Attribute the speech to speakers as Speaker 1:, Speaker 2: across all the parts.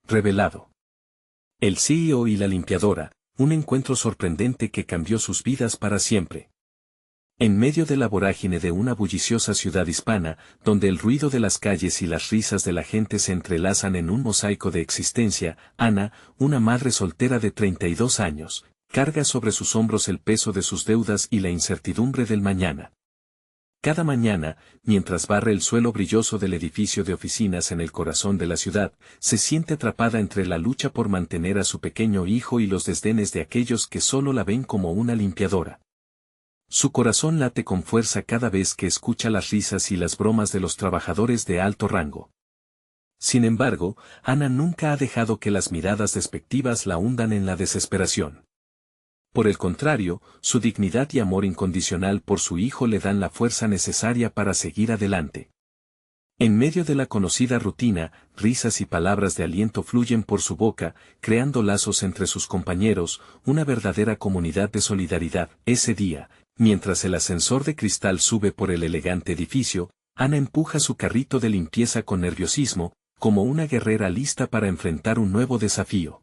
Speaker 1: revelado. El CEO y la limpiadora, un encuentro sorprendente que cambió sus vidas para siempre. En medio de la vorágine de una bulliciosa ciudad hispana, donde el ruido de las calles y las risas de la gente se entrelazan en un mosaico de existencia, Ana, una madre soltera de 32 años, carga sobre sus hombros el peso de sus deudas y la incertidumbre del mañana. Cada mañana, mientras barre el suelo brilloso del edificio de oficinas en el corazón de la ciudad, se siente atrapada entre la lucha por mantener a su pequeño hijo y los desdenes de aquellos que solo la ven como una limpiadora. Su corazón late con fuerza cada vez que escucha las risas y las bromas de los trabajadores de alto rango. Sin embargo, Ana nunca ha dejado que las miradas despectivas la hundan en la desesperación. Por el contrario, su dignidad y amor incondicional por su hijo le dan la fuerza necesaria para seguir adelante. En medio de la conocida rutina, risas y palabras de aliento fluyen por su boca, creando lazos entre sus compañeros, una verdadera comunidad de solidaridad. Ese día, mientras el ascensor de cristal sube por el elegante edificio, Ana empuja su carrito de limpieza con nerviosismo, como una guerrera lista para enfrentar un nuevo desafío.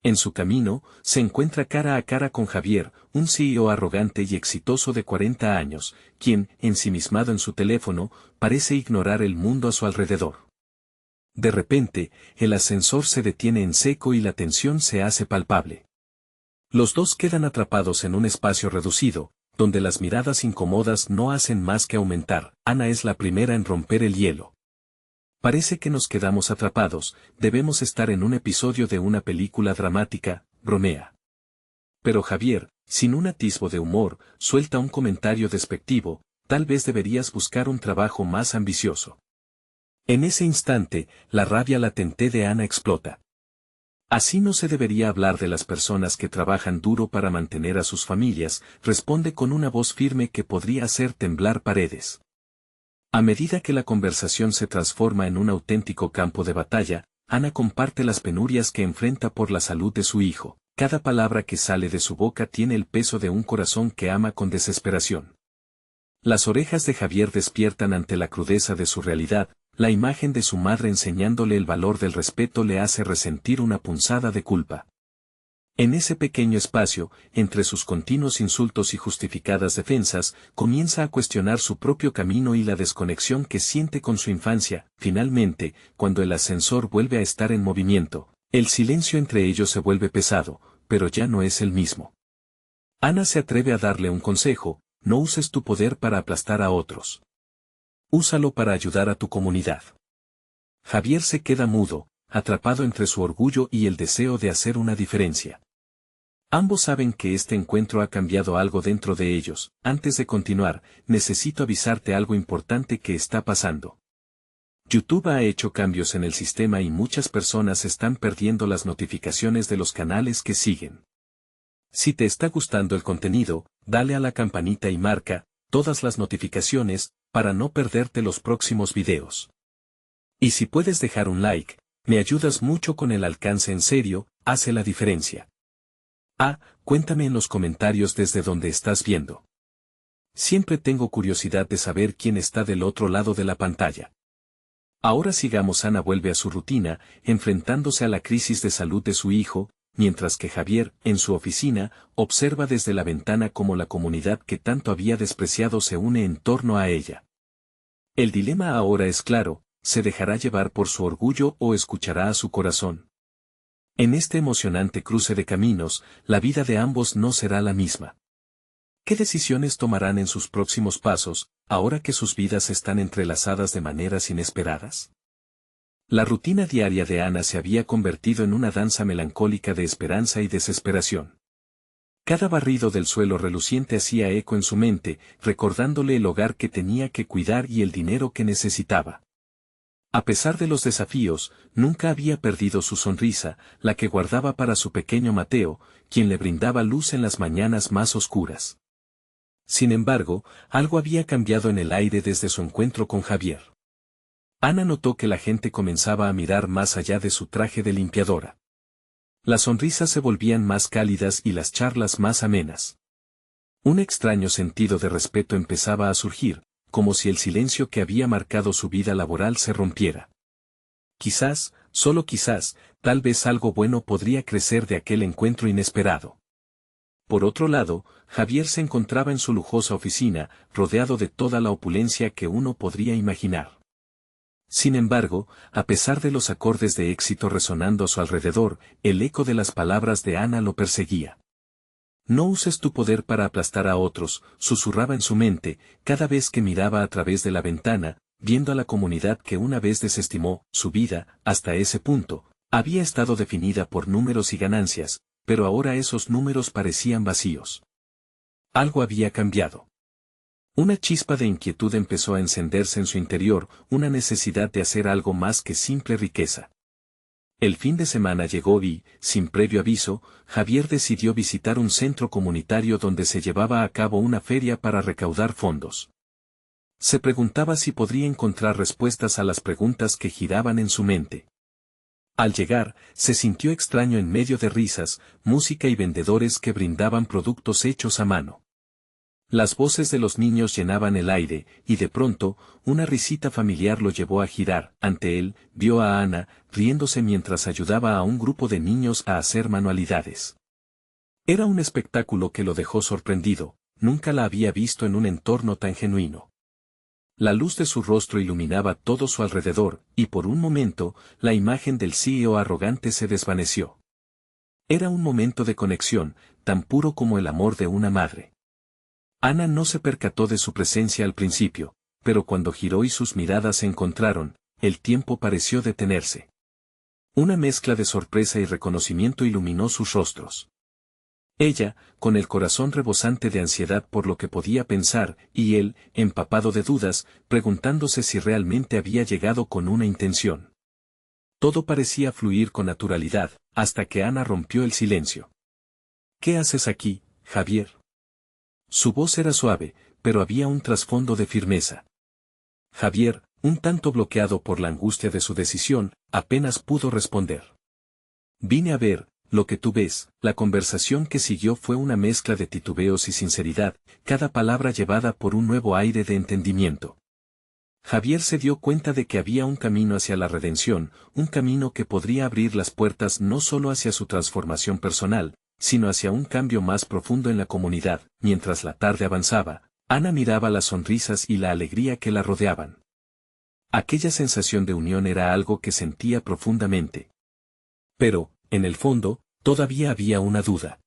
Speaker 1: En su camino, se encuentra cara a cara con Javier, un CEO arrogante y exitoso de 40 años, quien, ensimismado en su teléfono, parece ignorar el mundo a su alrededor. De repente, el ascensor se detiene en seco y la tensión se hace palpable. Los dos quedan atrapados en un espacio reducido, donde las miradas incómodas no hacen más que aumentar. Ana es la primera en romper el hielo. Parece que nos quedamos atrapados, debemos estar en un episodio de una película dramática, bromea. Pero Javier, sin un atisbo de humor, suelta un comentario despectivo, tal vez deberías buscar un trabajo más ambicioso. En ese instante, la rabia latente de Ana explota. Así no se debería hablar de las personas que trabajan duro para mantener a sus familias, responde con una voz firme que podría hacer temblar paredes. A medida que la conversación se transforma en un auténtico campo de batalla, Ana comparte las penurias que enfrenta por la salud de su hijo. Cada palabra que sale de su boca tiene el peso de un corazón que ama con desesperación. Las orejas de Javier despiertan ante la crudeza de su realidad, la imagen de su madre enseñándole el valor del respeto le hace resentir una punzada de culpa. En ese pequeño espacio, entre sus continuos insultos y justificadas defensas, comienza a cuestionar su propio camino y la desconexión que siente con su infancia. Finalmente, cuando el ascensor vuelve a estar en movimiento, el silencio entre ellos se vuelve pesado, pero ya no es el mismo. Ana se atreve a darle un consejo: no uses tu poder para aplastar a otros. Úsalo para ayudar a tu comunidad. Javier se queda mudo, atrapado entre su orgullo y el deseo de hacer una diferencia. Ambos saben que este encuentro ha cambiado algo dentro de ellos. Antes de continuar, necesito avisarte algo importante que está pasando. YouTube ha hecho cambios en el sistema y muchas personas están perdiendo las notificaciones de los canales que siguen. Si te está gustando el contenido, dale a la campanita y marca todas las notificaciones para no perderte los próximos videos. Y si puedes dejar un like, me ayudas mucho con el alcance. En serio, hace la diferencia. Cuéntame en los comentarios desde donde estás viendo. Siempre tengo curiosidad de saber quién está del otro lado de la pantalla. Ahora sigamos. Ana vuelve a su rutina, enfrentándose a la crisis de salud de su hijo, mientras que Javier, en su oficina, observa desde la ventana cómo la comunidad que tanto había despreciado se une en torno a ella. El dilema ahora es claro: ¿se dejará llevar por su orgullo o escuchará a su corazón? En este emocionante cruce de caminos, la vida de ambos no será la misma. ¿Qué decisiones tomarán en sus próximos pasos, ahora que sus vidas están entrelazadas de maneras inesperadas? La rutina diaria de Ana se había convertido en una danza melancólica de esperanza y desesperación. Cada barrido del suelo reluciente hacía eco en su mente, recordándole el hogar que tenía que cuidar y el dinero que necesitaba. A pesar de los desafíos, nunca había perdido su sonrisa, la que guardaba para su pequeño Mateo, quien le brindaba luz en las mañanas más oscuras. Sin embargo, algo había cambiado en el aire desde su encuentro con Javier. Ana notó que la gente comenzaba a mirar más allá de su traje de limpiadora. Las sonrisas se volvían más cálidas y las charlas más amenas. Un extraño sentido de respeto empezaba a surgir, como si el silencio que había marcado su vida laboral se rompiera. Quizás, solo quizás, tal vez algo bueno podría crecer de aquel encuentro inesperado. Por otro lado, Javier se encontraba en su lujosa oficina, rodeado de toda la opulencia que uno podría imaginar. Sin embargo, a pesar de los acordes de éxito resonando a su alrededor, el eco de las palabras de Ana lo perseguía. No uses tu poder para aplastar a otros, susurraba en su mente, cada vez que miraba a través de la ventana, viendo a la comunidad que una vez desestimó, su vida, hasta ese punto, había estado definida por números y ganancias, pero ahora esos números parecían vacíos. Algo había cambiado. Una chispa de inquietud empezó a encenderse en su interior, una necesidad de hacer algo más que simple riqueza. El fin de semana llegó y, sin previo aviso, Javier decidió visitar un centro comunitario donde se llevaba a cabo una feria para recaudar fondos. Se preguntaba si podría encontrar respuestas a las preguntas que giraban en su mente. Al llegar, se sintió extraño en medio de risas, música y vendedores que brindaban productos hechos a mano. Las voces de los niños llenaban el aire, y de pronto, una risita familiar lo llevó a girar. Ante él, vio a Ana, riéndose mientras ayudaba a un grupo de niños a hacer manualidades. Era un espectáculo que lo dejó sorprendido, nunca la había visto en un entorno tan genuino. La luz de su rostro iluminaba todo su alrededor, y por un momento, la imagen del CEO arrogante se desvaneció. Era un momento de conexión, tan puro como el amor de una madre. Ana no se percató de su presencia al principio, pero cuando giró y sus miradas se encontraron, el tiempo pareció detenerse. Una mezcla de sorpresa y reconocimiento iluminó sus rostros. Ella, con el corazón rebosante de ansiedad por lo que podía pensar, y él, empapado de dudas, preguntándose si realmente había llegado con una intención. Todo parecía fluir con naturalidad, hasta que Ana rompió el silencio. ¿Qué haces aquí, Javier? Su voz era suave, pero había un trasfondo de firmeza. Javier, un tanto bloqueado por la angustia de su decisión, apenas pudo responder. Vine a ver, lo que tú ves. La conversación que siguió fue una mezcla de titubeos y sinceridad, cada palabra llevada por un nuevo aire de entendimiento. Javier se dio cuenta de que había un camino hacia la redención, un camino que podría abrir las puertas no solo hacia su transformación personal, sino hacia un cambio más profundo en la comunidad. Mientras la tarde avanzaba, Ana miraba las sonrisas y la alegría que la rodeaban. Aquella sensación de unión era algo que sentía profundamente. Pero, en el fondo, todavía había una duda.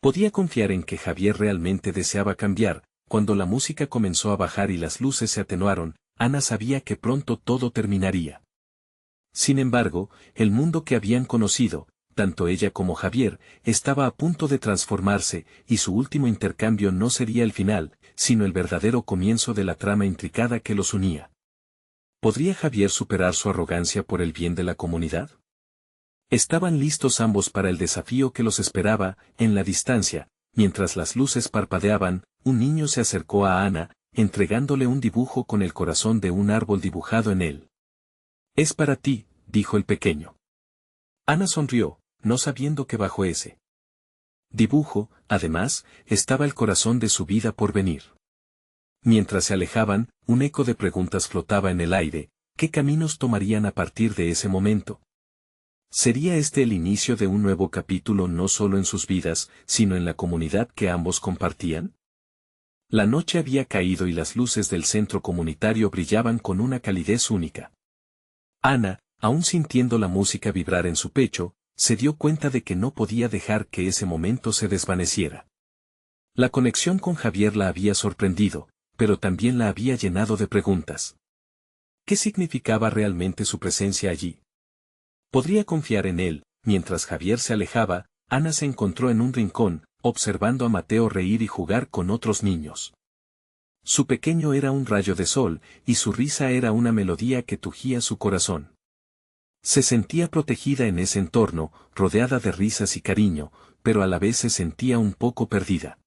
Speaker 1: Podía confiar en que Javier realmente deseaba cambiar. Cuando la música comenzó a bajar y las luces se atenuaron, Ana sabía que pronto todo terminaría. Sin embargo, el mundo que habían conocido, tanto ella como Javier, estaba a punto de transformarse, y su último intercambio no sería el final, sino el verdadero comienzo de la trama intricada que los unía. ¿Podría Javier superar su arrogancia por el bien de la comunidad? Estaban listos ambos para el desafío que los esperaba. En la distancia, mientras las luces parpadeaban, un niño se acercó a Ana, entregándole un dibujo con el corazón de un árbol dibujado en él. «Es para ti», dijo el pequeño. Ana sonrió, no sabiendo que bajo ese dibujo, además, estaba el corazón de su vida por venir. Mientras se alejaban, un eco de preguntas flotaba en el aire. ¿Qué caminos tomarían a partir de ese momento? ¿Sería este el inicio de un nuevo capítulo no solo en sus vidas, sino en la comunidad que ambos compartían? La noche había caído y las luces del centro comunitario brillaban con una calidez única. Ana, aún sintiendo la música vibrar en su pecho, se dio cuenta de que no podía dejar que ese momento se desvaneciera. La conexión con Javier la había sorprendido, pero también la había llenado de preguntas. ¿Qué significaba realmente su presencia allí? ¿Podría confiar en él? Mientras Javier se alejaba, Ana se encontró en un rincón, observando a Mateo reír y jugar con otros niños. Su pequeño era un rayo de sol, y su risa era una melodía que tujía su corazón. Se sentía protegida en ese entorno, rodeada de risas y cariño, pero a la vez se sentía un poco perdida.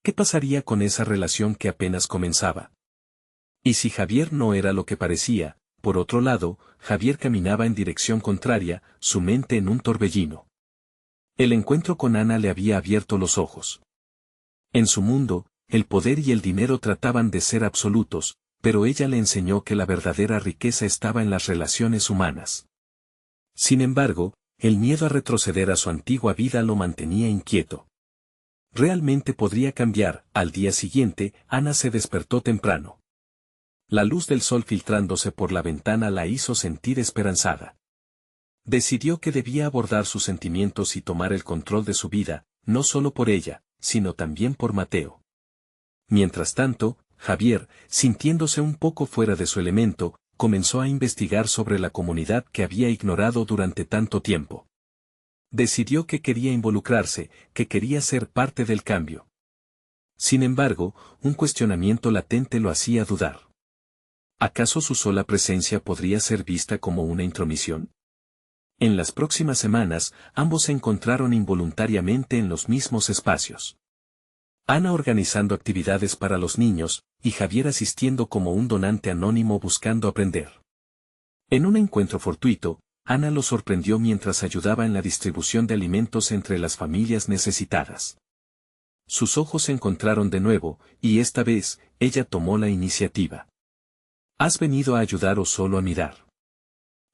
Speaker 1: ¿Qué pasaría con esa relación que apenas comenzaba? Y si Javier no era lo que parecía, por otro lado, Javier caminaba en dirección contraria, su mente en un torbellino. El encuentro con Ana le había abierto los ojos. En su mundo, el poder y el dinero trataban de ser absolutos, pero ella le enseñó que la verdadera riqueza estaba en las relaciones humanas. Sin embargo, el miedo a retroceder a su antigua vida lo mantenía inquieto. Realmente podría cambiar. Al día siguiente, Ana se despertó temprano. La luz del sol filtrándose por la ventana la hizo sentir esperanzada. Decidió que debía abordar sus sentimientos y tomar el control de su vida, no solo por ella, sino también por Mateo. Mientras tanto, Javier, sintiéndose un poco fuera de su elemento, comenzó a investigar sobre la comunidad que había ignorado durante tanto tiempo. Decidió que quería involucrarse, que quería ser parte del cambio. Sin embargo, un cuestionamiento latente lo hacía dudar. ¿Acaso su sola presencia podría ser vista como una intromisión? En las próximas semanas, ambos se encontraron involuntariamente en los mismos espacios. Ana organizando actividades para los niños, y Javier asistiendo como un donante anónimo buscando aprender. En un encuentro fortuito, Ana lo sorprendió mientras ayudaba en la distribución de alimentos entre las familias necesitadas. Sus ojos se encontraron de nuevo, y esta vez, ella tomó la iniciativa. ¿Has venido a ayudar o solo a mirar?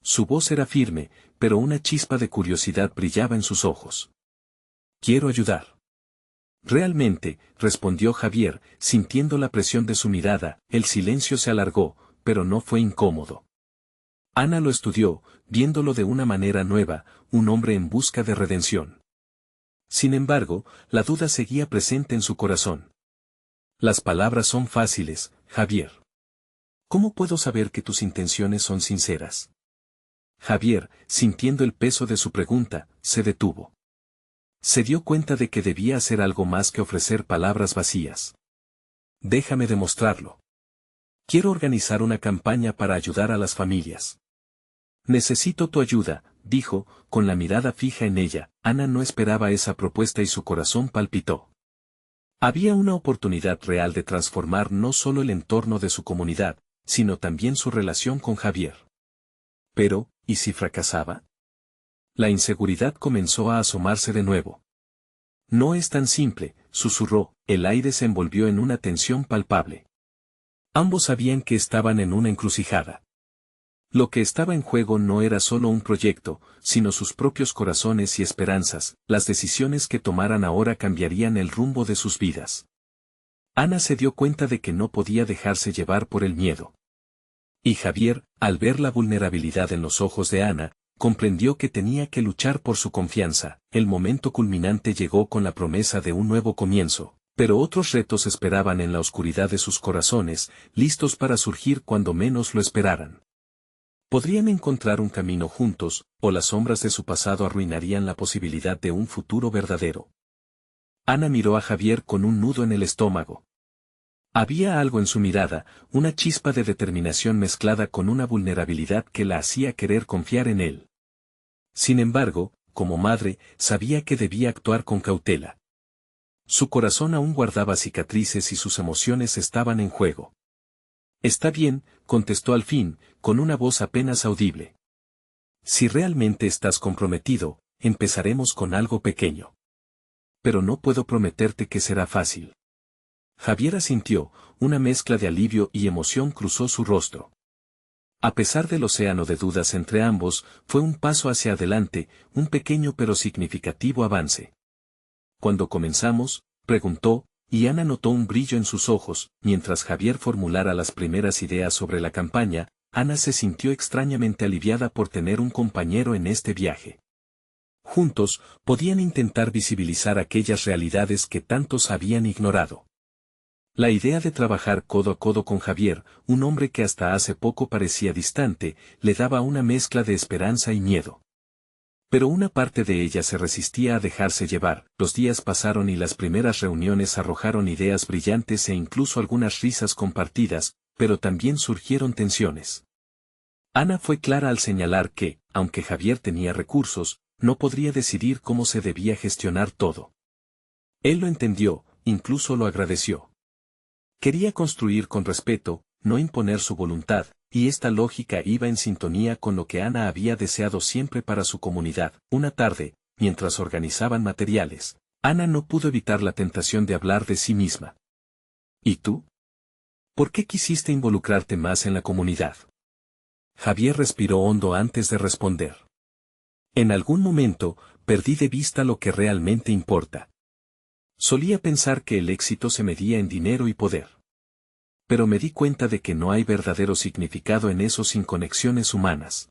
Speaker 1: Su voz era firme, pero una chispa de curiosidad brillaba en sus ojos. Quiero ayudar. Realmente, respondió Javier, sintiendo la presión de su mirada. El silencio se alargó, pero no fue incómodo. Ana lo estudió, viéndolo de una manera nueva, un hombre en busca de redención. Sin embargo, la duda seguía presente en su corazón. Las palabras son fáciles, Javier. ¿Cómo puedo saber que tus intenciones son sinceras? Javier, sintiendo el peso de su pregunta, se detuvo. Se dio cuenta de que debía hacer algo más que ofrecer palabras vacías. Déjame demostrarlo. Quiero organizar una campaña para ayudar a las familias. Necesito tu ayuda, dijo, con la mirada fija en ella. Ana no esperaba esa propuesta y su corazón palpitó. Había una oportunidad real de transformar no solo el entorno de su comunidad, sino también su relación con Javier. Pero, ¿y si fracasaba? La inseguridad comenzó a asomarse de nuevo. No es tan simple, susurró, el aire se envolvió en una tensión palpable. Ambos sabían que estaban en una encrucijada. Lo que estaba en juego no era solo un proyecto, sino sus propios corazones y esperanzas. Las decisiones que tomaran ahora cambiarían el rumbo de sus vidas. Ana se dio cuenta de que no podía dejarse llevar por el miedo. Y Javier, al ver la vulnerabilidad en los ojos de Ana, comprendió que tenía que luchar por su confianza. El momento culminante llegó con la promesa de un nuevo comienzo, pero otros retos esperaban en la oscuridad de sus corazones, listos para surgir cuando menos lo esperaran. Podrían encontrar un camino juntos, o las sombras de su pasado arruinarían la posibilidad de un futuro verdadero. Ana miró a Javier con un nudo en el estómago. Había algo en su mirada, una chispa de determinación mezclada con una vulnerabilidad que la hacía querer confiar en él. Sin embargo, como madre, sabía que debía actuar con cautela. Su corazón aún guardaba cicatrices y sus emociones estaban en juego. Está bien, contestó al fin, con una voz apenas audible. Si realmente estás comprometido, empezaremos con algo pequeño. Pero no puedo prometerte que será fácil. Javier asintió, una mezcla de alivio y emoción cruzó su rostro. A pesar del océano de dudas entre ambos, fue un paso hacia adelante, un pequeño pero significativo avance. ¿Cuándo comenzamos?, preguntó, y Ana notó un brillo en sus ojos. Mientras Javier formulara las primeras ideas sobre la campaña, Ana se sintió extrañamente aliviada por tener un compañero en este viaje. Juntos, podían intentar visibilizar aquellas realidades que tantos habían ignorado. La idea de trabajar codo a codo con Javier, un hombre que hasta hace poco parecía distante, le daba una mezcla de esperanza y miedo. Pero una parte de ella se resistía a dejarse llevar. Los días pasaron y las primeras reuniones arrojaron ideas brillantes e incluso algunas risas compartidas, pero también surgieron tensiones. Ana fue clara al señalar que, aunque Javier tenía recursos, no podría decidir cómo se debía gestionar todo. Él lo entendió, incluso lo agradeció. Quería construir con respeto, no imponer su voluntad, y esta lógica iba en sintonía con lo que Ana había deseado siempre para su comunidad. Una tarde, mientras organizaban materiales, Ana no pudo evitar la tentación de hablar de sí misma. ¿Y tú? ¿Por qué quisiste involucrarte más en la comunidad? Javier respiró hondo antes de responder. En algún momento, perdí de vista lo que realmente importa. Solía pensar que el éxito se medía en dinero y poder. Pero me di cuenta de que no hay verdadero significado en eso sin conexiones humanas.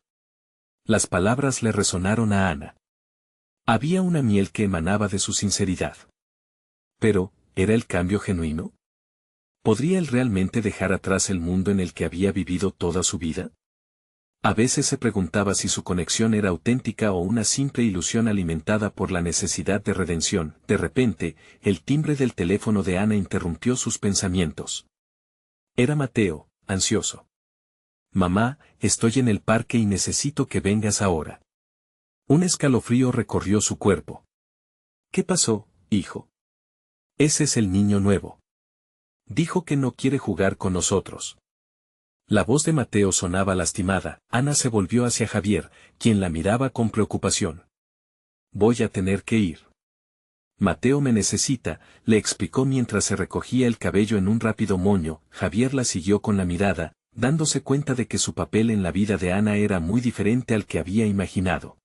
Speaker 1: Las palabras le resonaron a Ana. Había una miel que emanaba de su sinceridad. Pero, ¿era el cambio genuino? ¿Podría él realmente dejar atrás el mundo en el que había vivido toda su vida? A veces se preguntaba si su conexión era auténtica o una simple ilusión alimentada por la necesidad de redención. De repente, el timbre del teléfono de Ana interrumpió sus pensamientos. Era Mateo, ansioso. Mamá, estoy en el parque y necesito que vengas ahora. Un escalofrío recorrió su cuerpo. ¿Qué pasó, hijo? Ese es el niño nuevo. Dijo que no quiere jugar con nosotros. La voz de Mateo sonaba lastimada. Ana se volvió hacia Javier, quien la miraba con preocupación. Voy a tener que ir. Mateo me necesita, le explicó mientras se recogía el cabello en un rápido moño. Javier la siguió con la mirada, dándose cuenta de que su papel en la vida de Ana era muy diferente al que había imaginado.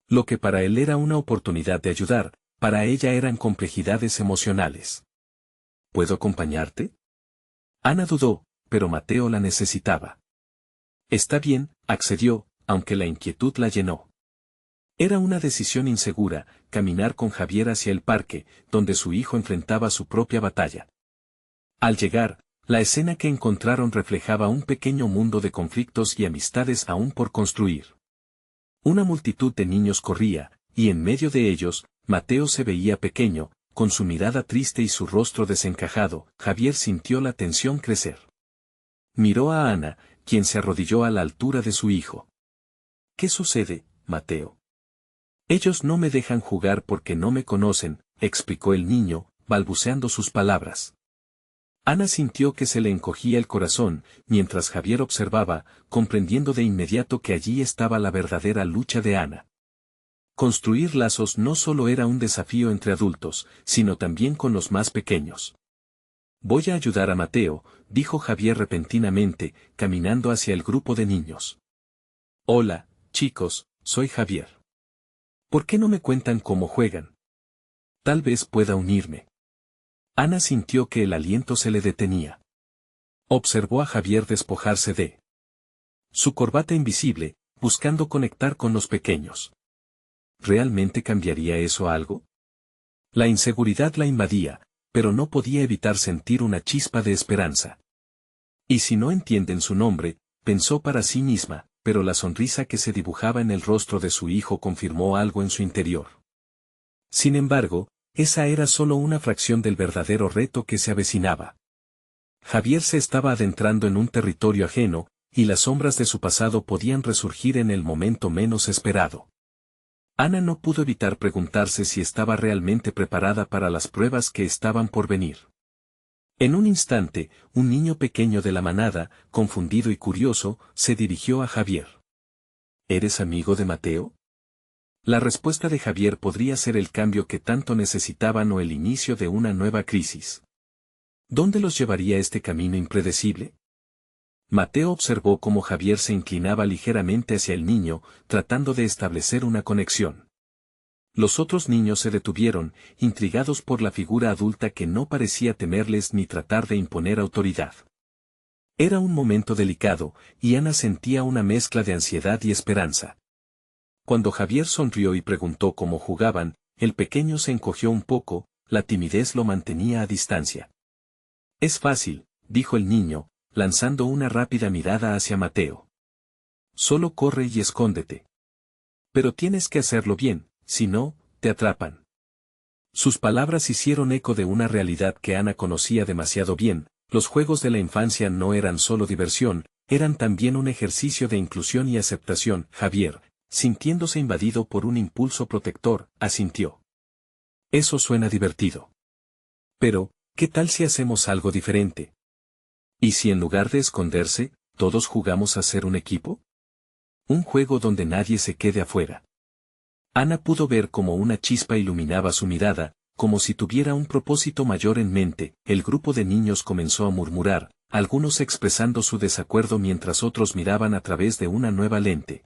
Speaker 1: Lo que para él era una oportunidad de ayudar, para ella eran complejidades emocionales. ¿Puedo acompañarte? Ana dudó, pero Mateo la necesitaba. Está bien, accedió, aunque la inquietud la llenó. Era una decisión insegura, caminar con Javier hacia el parque, donde su hijo enfrentaba su propia batalla. Al llegar, la escena que encontraron reflejaba un pequeño mundo de conflictos y amistades aún por construir. Una multitud de niños corría, y en medio de ellos, Mateo se veía pequeño, con su mirada triste y su rostro desencajado. Javier sintió la tensión crecer. Miró a Ana, quien se arrodilló a la altura de su hijo. ¿Qué sucede, Mateo? Ellos no me dejan jugar porque no me conocen, explicó el niño, balbuceando sus palabras. Ana sintió que se le encogía el corazón, mientras Javier observaba, comprendiendo de inmediato que allí estaba la verdadera lucha de Ana. Construir lazos no solo era un desafío entre adultos, sino también con los más pequeños. Voy a ayudar a Mateo, dijo Javier repentinamente, caminando hacia el grupo de niños. Hola, chicos, soy Javier. ¿Por qué no me cuentan cómo juegan? Tal vez pueda unirme. Ana sintió que el aliento se le detenía. Observó a Javier despojarse de su corbata invisible, buscando conectar con los pequeños. ¿Realmente cambiaría eso algo? La inseguridad la invadía, pero no podía evitar sentir una chispa de esperanza. Y si no entienden su nombre, pensó para sí misma, pero la sonrisa que se dibujaba en el rostro de su hijo confirmó algo en su interior. Sin embargo, esa era solo una fracción del verdadero reto que se avecinaba. Javier se estaba adentrando en un territorio ajeno, y las sombras de su pasado podían resurgir en el momento menos esperado. Ana no pudo evitar preguntarse si estaba realmente preparada para las pruebas que estaban por venir. En un instante, un niño pequeño de la manada, confundido y curioso, se dirigió a Javier. ¿Eres amigo de Mateo? La respuesta de Javier podría ser el cambio que tanto necesitaban o el inicio de una nueva crisis. ¿Dónde los llevaría este camino impredecible? Mateo observó cómo Javier se inclinaba ligeramente hacia el niño, tratando de establecer una conexión. Los otros niños se detuvieron, intrigados por la figura adulta que no parecía temerles ni tratar de imponer autoridad. Era un momento delicado, y Ana sentía una mezcla de ansiedad y esperanza. Cuando Javier sonrió y preguntó cómo jugaban, el pequeño se encogió un poco, la timidez lo mantenía a distancia. Es fácil, dijo el niño, lanzando una rápida mirada hacia Mateo. Solo corre y escóndete. Pero tienes que hacerlo bien, si no, te atrapan. Sus palabras hicieron eco de una realidad que Ana conocía demasiado bien. Los juegos de la infancia no eran solo diversión, eran también un ejercicio de inclusión y aceptación. Javier, sintiéndose invadido por un impulso protector, asintió. Eso suena divertido. Pero, ¿qué tal si hacemos algo diferente? ¿Y si en lugar de esconderse, todos jugamos a ser un equipo? Un juego donde nadie se quede afuera. Ana pudo ver cómo una chispa iluminaba su mirada, como si tuviera un propósito mayor en mente. El grupo de niños comenzó a murmurar, algunos expresando su desacuerdo mientras otros miraban a través de una nueva lente.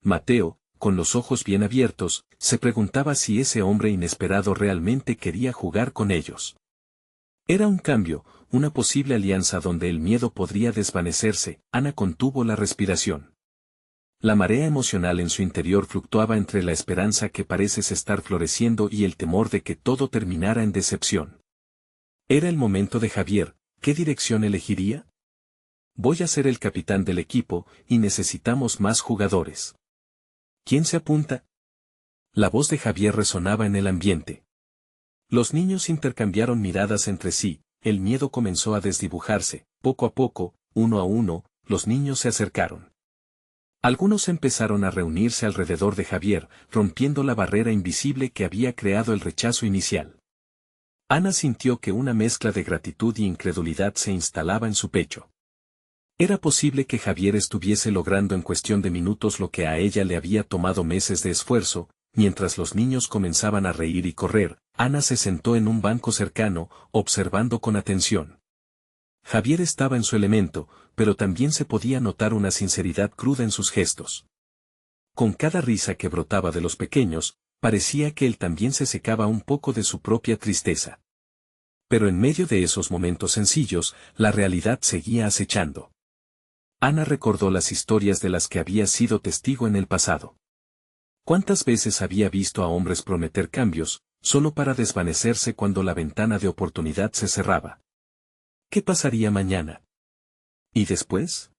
Speaker 1: Mateo, con los ojos bien abiertos, se preguntaba si ese hombre inesperado realmente quería jugar con ellos. Era un cambio, una posible alianza donde el miedo podría desvanecerse. Ana contuvo la respiración. La marea emocional en su interior fluctuaba entre la esperanza que parece estar floreciendo y el temor de que todo terminara en decepción. Era el momento de Javier. ¿Qué dirección elegiría? Voy a ser el capitán del equipo, y necesitamos más jugadores. ¿Quién se apunta? La voz de Javier resonaba en el ambiente. Los niños intercambiaron miradas entre sí, el miedo comenzó a desdibujarse, poco a poco, uno a uno, los niños se acercaron. Algunos empezaron a reunirse alrededor de Javier, rompiendo la barrera invisible que había creado el rechazo inicial. Ana sintió que una mezcla de gratitud y incredulidad se instalaba en su pecho. Era posible que Javier estuviese logrando en cuestión de minutos lo que a ella le había tomado meses de esfuerzo. Mientras los niños comenzaban a reír y correr, Ana se sentó en un banco cercano, observando con atención. Javier estaba en su elemento, pero también se podía notar una sinceridad cruda en sus gestos. Con cada risa que brotaba de los pequeños, parecía que él también se secaba un poco de su propia tristeza. Pero en medio de esos momentos sencillos, la realidad seguía acechando. Ana recordó las historias de las que había sido testigo en el pasado. ¿Cuántas veces había visto a hombres prometer cambios, solo para desvanecerse cuando la ventana de oportunidad se cerraba? ¿Qué pasaría mañana? ¿Y después?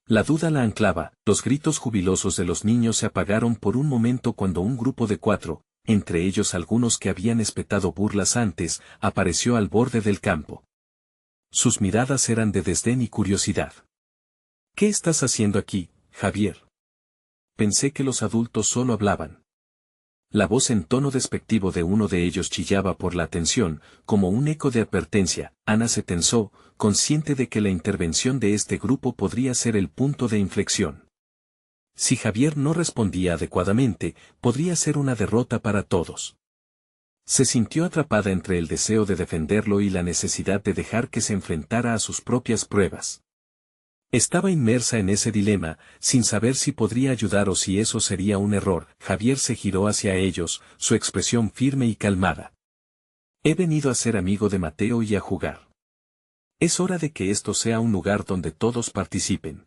Speaker 1: La duda la anclaba. Los gritos jubilosos de los niños se apagaron por un momento cuando un grupo de 4, entre ellos algunos que habían espetado burlas antes, apareció al borde del campo. Sus miradas eran de desdén y curiosidad. ¿Qué estás haciendo aquí, Javier? Pensé que los adultos solo hablaban. La voz en tono despectivo de uno de ellos chillaba por la atención, como un eco de advertencia. Ana se tensó, consciente de que la intervención de este grupo podría ser el punto de inflexión. Si Javier no respondía adecuadamente, podría ser una derrota para todos. Se sintió atrapada entre el deseo de defenderlo y la necesidad de dejar que se enfrentara a sus propias pruebas. Estaba inmersa en ese dilema, sin saber si podría ayudar o si eso sería un error. Javier se giró hacia ellos, su expresión firme y calmada. He venido a ser amigo de Mateo y a jugar. Es hora de que esto sea un lugar donde todos participen.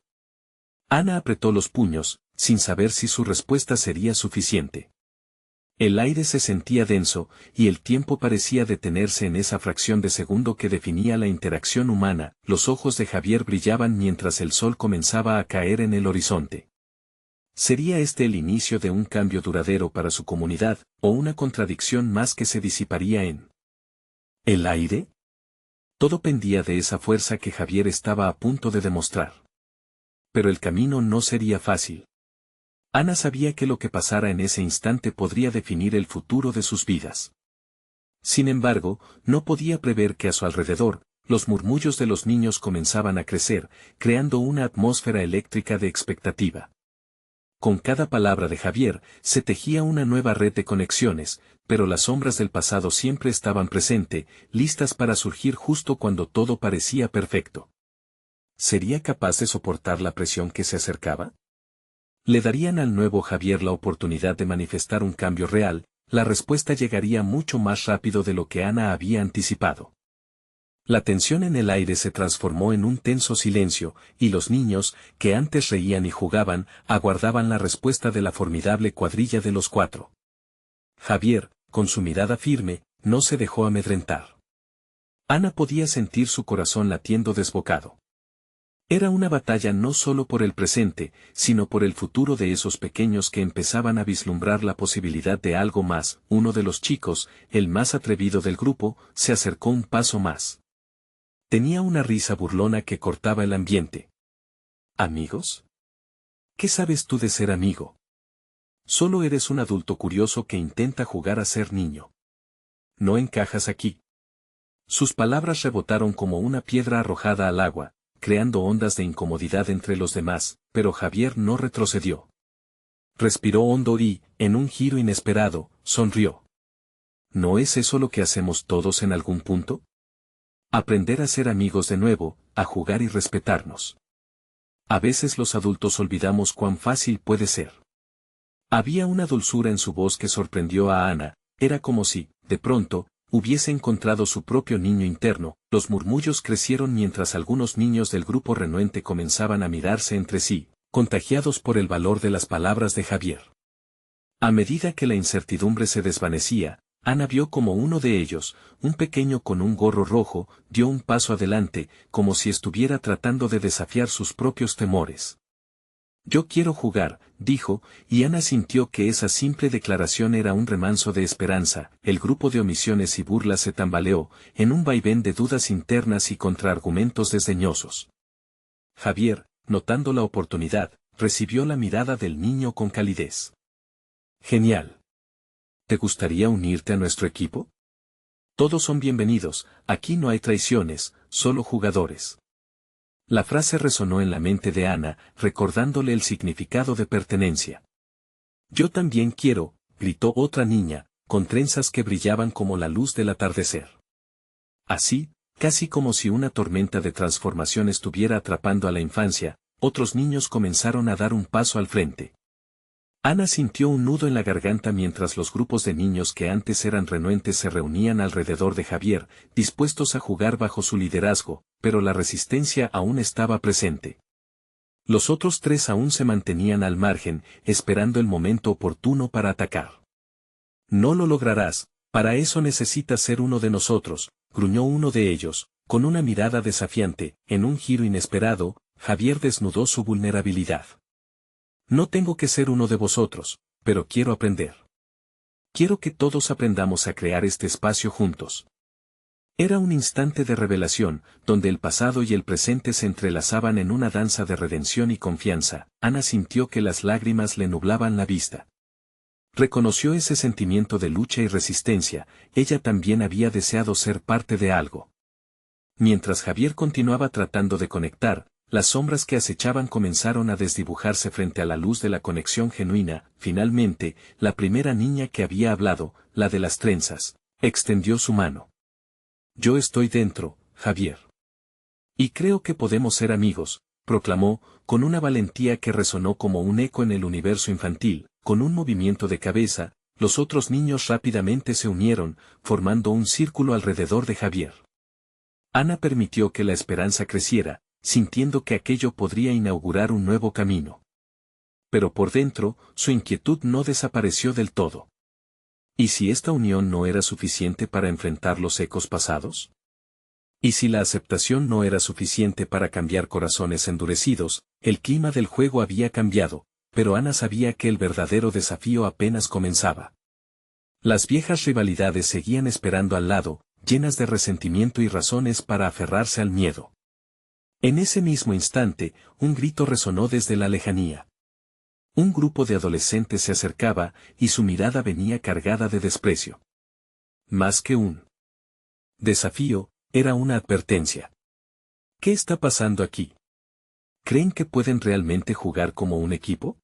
Speaker 1: Ana apretó los puños, sin saber si su respuesta sería suficiente. El aire se sentía denso, y el tiempo parecía detenerse en esa fracción de segundo que definía la interacción humana. Los ojos de Javier brillaban mientras el sol comenzaba a caer en el horizonte. ¿Sería este el inicio de un cambio duradero para su comunidad, o una contradicción más que se disiparía en el aire? Todo pendía de esa fuerza que Javier estaba a punto de demostrar. Pero el camino no sería fácil. Ana sabía que lo que pasara en ese instante podría definir el futuro de sus vidas. Sin embargo, no podía prever que a su alrededor, los murmullos de los niños comenzaban a crecer, creando una atmósfera eléctrica de expectativa. Con cada palabra de Javier, se tejía una nueva red de conexiones, pero las sombras del pasado siempre estaban presentes, listas para surgir justo cuando todo parecía perfecto. ¿Sería capaz de soportar la presión que se acercaba? ¿Le darían al nuevo Javier la oportunidad de manifestar un cambio real? La respuesta llegaría mucho más rápido de lo que Ana había anticipado. La tensión en el aire se transformó en un tenso silencio, y los niños, que antes reían y jugaban, aguardaban la respuesta de la formidable cuadrilla de los 4. Javier, con su mirada firme, no se dejó amedrentar. Ana podía sentir su corazón latiendo desbocado. Era una batalla no solo por el presente, sino por el futuro de esos pequeños que empezaban a vislumbrar la posibilidad de algo más. Uno de los chicos, el más atrevido del grupo, se acercó un paso más. Tenía una risa burlona que cortaba el ambiente. ¿Amigos? ¿Qué sabes tú de ser amigo? Solo eres un adulto curioso que intenta jugar a ser niño. No encajas aquí. Sus palabras rebotaron como una piedra arrojada al agua, creando ondas de incomodidad entre los demás, pero Javier no retrocedió. Respiró hondo y, en un giro inesperado, sonrió. ¿No es eso lo que hacemos todos en algún punto? Aprender a ser amigos de nuevo, a jugar y respetarnos. A veces los adultos olvidamos cuán fácil puede ser. Había una dulzura en su voz que sorprendió a Ana, era como si, de pronto, hubiese encontrado su propio niño interno. Los murmullos crecieron mientras algunos niños del grupo renuente comenzaban a mirarse entre sí, contagiados por el valor de las palabras de Javier. A medida que la incertidumbre se desvanecía, Ana vio como uno de ellos, un pequeño con un gorro rojo, dio un paso adelante, como si estuviera tratando de desafiar sus propios temores. «Yo quiero jugar», dijo, y Ana sintió que esa simple declaración era un remanso de esperanza. El grupo de omisiones y burlas se tambaleó, en un vaivén de dudas internas y contraargumentos desdeñosos. Javier, notando la oportunidad, recibió la mirada del niño con calidez. «Genial. ¿Te gustaría unirte a nuestro equipo? Todos son bienvenidos, aquí no hay traiciones, solo jugadores». La frase resonó en la mente de Ana, recordándole el significado de pertenencia. «Yo también quiero», gritó otra niña, con trenzas que brillaban como la luz del atardecer. Así, casi como si una tormenta de transformación estuviera atrapando a la infancia, otros niños comenzaron a dar un paso al frente. Ana sintió un nudo en la garganta mientras los grupos de niños que antes eran renuentes se reunían alrededor de Javier, dispuestos a jugar bajo su liderazgo, pero la resistencia aún estaba presente. Los otros tres aún se mantenían al margen, esperando el momento oportuno para atacar. «No lo lograrás, para eso necesitas ser uno de nosotros», gruñó uno de ellos, con una mirada desafiante. En un giro inesperado, Javier desnudó su vulnerabilidad. «No tengo que ser uno de vosotros, pero quiero aprender. Quiero que todos aprendamos a crear este espacio juntos». Era un instante de revelación, donde el pasado y el presente se entrelazaban en una danza de redención y confianza. Ana sintió que las lágrimas le nublaban la vista. Reconoció ese sentimiento de lucha y resistencia, ella también había deseado ser parte de algo. Mientras Javier continuaba tratando de conectar, las sombras que acechaban comenzaron a desdibujarse frente a la luz de la conexión genuina. Finalmente, la primera niña que había hablado, la de las trenzas, extendió su mano. «Yo estoy dentro, Javier. Y creo que podemos ser amigos», proclamó, con una valentía que resonó como un eco en el universo infantil. Con un movimiento de cabeza, los otros niños rápidamente se unieron, formando un círculo alrededor de Javier. Ana permitió que la esperanza creciera, sintiendo que aquello podría inaugurar un nuevo camino. Pero por dentro, su inquietud no desapareció del todo. ¿Y si esta unión no era suficiente para enfrentar los ecos pasados? ¿Y si la aceptación no era suficiente para cambiar corazones endurecidos? El clima del juego había cambiado, pero Ana sabía que el verdadero desafío apenas comenzaba. Las viejas rivalidades seguían esperando al lado, llenas de resentimiento y razones para aferrarse al miedo. En ese mismo instante, un grito resonó desde la lejanía. Un grupo de adolescentes se acercaba, y su mirada venía cargada de desprecio. Más que un desafío, era una advertencia. ¿Qué está pasando aquí? ¿Creen que pueden realmente jugar como un equipo?